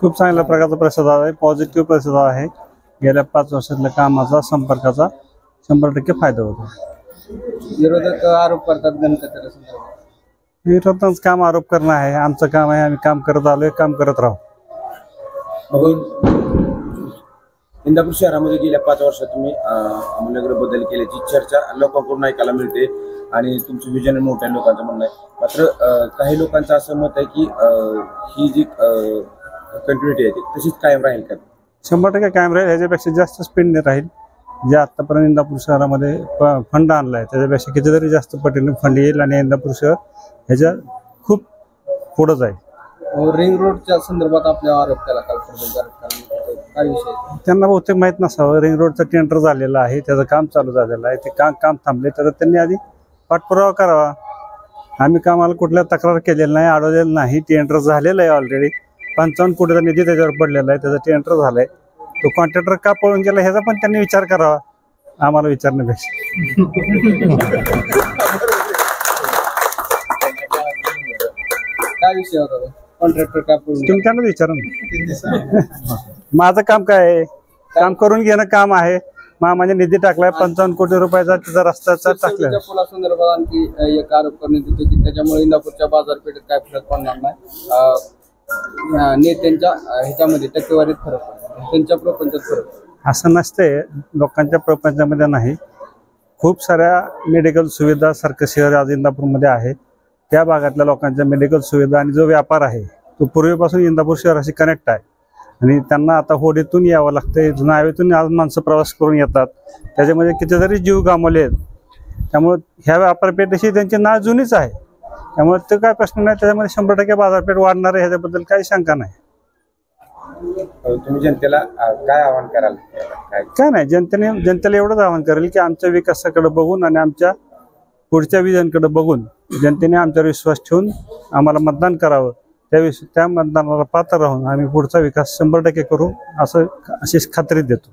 खूप चांगल्या प्रकारचा प्रतिसाद आहे, पॉझिटिव्ह प्रतिसाद आहे। गेल्या 5 वर्षातल्या कामाचा संपर्काचा 100% फायदा होतो। विरोधक आरोप करतात गणपतीच्या संदर्भात। विरोधात काम आरोप करणं आहे, आमचं काम आहे, आम्ही काम करत आलोय, काम करत राहू। इंदापूर शहरामध्ये गेल्या 5 वर्षात तुम्ही आमूलाग्र बदल केल्याची चर्चा लोकांकडून ऐकायला मिळते आणि तुमचं विजन मोठ्या लोकांचं म्हणणं आहे। मात्र काही लोकांचं असं मत आहे की ही जी कंटिन्युटी आहे ती तशीच कायम राहील का? 100% कायम राहील, ह्याच्यापेक्षा जास्त स्पीडने राहील। जे आतापर्यंत इंदापूर शहरामध्ये फंड आणलाय त्याच्यापेक्षा कितीतरी जास्त पटीने फंड येईल आणि इंदापूर शहर ह्याच्या खूप पुढे जाईल। रिंग रोडच्या संदर्भात आपल्या आरोप केला काल काय विषय? त्यांना बहुतेक माहित नसावं, रिंग रोडचं टेंडर झालेलं आहे, त्याचं काम चालू झालेलं आहे, ते काम थांबले तर त्यांनी आधी पाठपुरावा करावा। आम्ही कामाला कुठल्या तक्रार केलेली नाही, अडवलेलं नाही, टेंडर झालेलं आहे ऑलरेडी। 55 कोटीचा निधी त्याच्यावर पडलेला आहे, त्याचं टेंडर झालंय। तो कॉन्ट्रॅक्टर का पळून गेला ह्याचा पण त्यांनी विचार करावा, आम्हाला विचारण्यापेक्षा। काय विषय होता कॉन्ट्रॅक्टर का पळून? तुम्ही त्यांना विचारा ना। माझं काम काय आहे? काम करून घेणं काम आहे। मामाने निधी टाकलाय 55 कोटी रुपयाचा, त्याचा रस्त्याचा टाकलाय। पुलासंदर्भात आणखी एक आरोप करण्यात येतो की त्याच्यामुळे इंदापूरच्या बाजारपेठेत काय फरक पडणार नाही, नेत्यांच्या ह्याच्यामध्ये टक्केवारीत फरक पडतो, त्यांच्या प्रपंचात फरक पडतो। असं नसते, लोकांच्या प्रपंचामध्ये नाही। खूप साऱ्या मेडिकल सुविधा सारखं शहर आज इंदापूरमध्ये आहे। त्या भागातल्या लोकांच्या मेडिकल सुविधा आणि जो व्यापार आहे तो पूर्वीपासून इंदापूर शहराशी कनेक्ट आहे आणि त्यांना आता होडीतून यावं लागतंय, नावेतून आज माणसं प्रवास करून येतात, त्याच्यामध्ये कितीतरी जीव गमावले आहेत। त्यामुळे ह्या व्यापारपेठेशी त्यांची नाळ जुनीच आहे, त्यामुळे ते काय प्रश्न नाही, त्याच्यामध्ये 100% बाजारपेठ वाढणार आहे, ह्याच्याबद्दल काही शंका नाही। तुम्ही जनतेला काय आवाहन कराल? काय नाही, जनतेला एवढंच आवाहन करेल की आमच्या विकासाकडे बघून आणि आमच्या पुढच्या विजनकडे बघून जनतेने आमच्यावर विश्वास ठेवून आम्हाला मतदान करावं। त्या मतदानाला पात्र राहून आम्ही पुढचा विकास 100% करू अशी खात्री देतो।